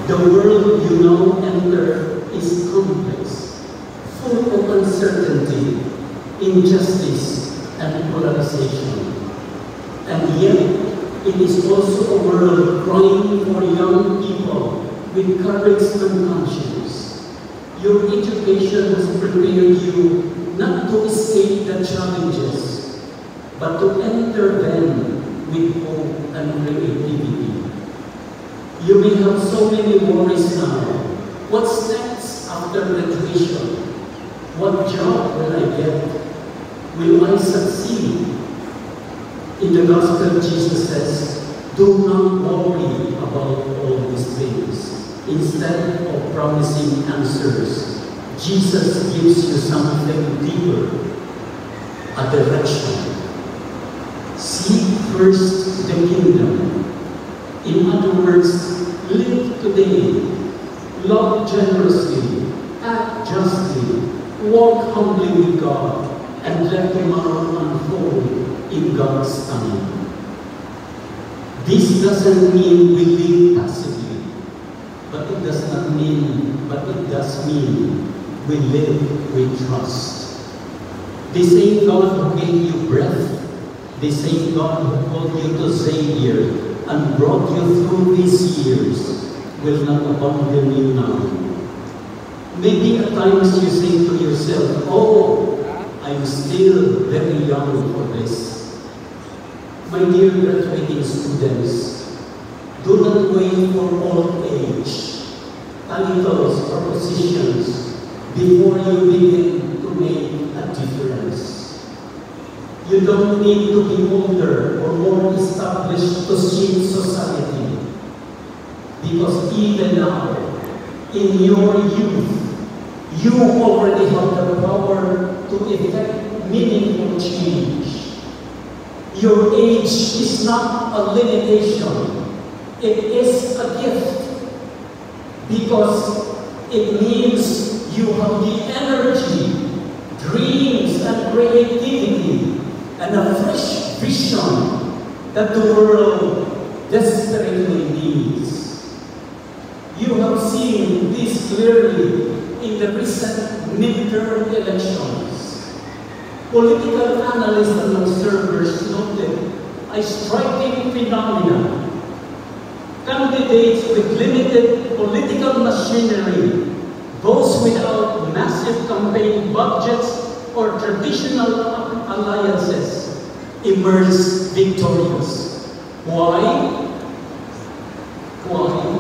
The world you now enter is complex, full of uncertainty, injustice, and polarization. And yet, it is also a world crying for young people with courage and conscience. Your education has prepared you not to escape the challenges, but to enter them with hope and creativity. You may have so many worries now. What's next after graduation? What job will I get? Will I succeed? In the Gospel, Jesus says, do not worry about all these things. Instead of promising answers, Jesus gives you something deeper, a direction. Seek first the kingdom. In other words, live today, love generously, act justly, walk humbly with God, and let tomorrow unfold in God's time. This doesn't mean we live passively, but it does mean we live with trust. The same God who gave you breath, the same God who called you to Savior and brought you through these years will not abandon you now. Maybe at times you say to yourself, oh, I'm still very young for this. My dear graduating students, do not wait for old age, titles or positions before you begin to make a difference. You don't need to be older or more established to shape society. Because even now, in your youth, you already have the power to effect meaningful change. Your age is not a limitation. It is a gift. Because it means you have the energy, dreams, and creativity, and a fresh vision that the world desperately needs. You have seen this clearly in the recent midterm elections. Political analysts and observers noted a striking phenomenon. Candidates with limited political machinery, those without massive campaign budgets or traditional alliances, emerged victorious. Why? Why?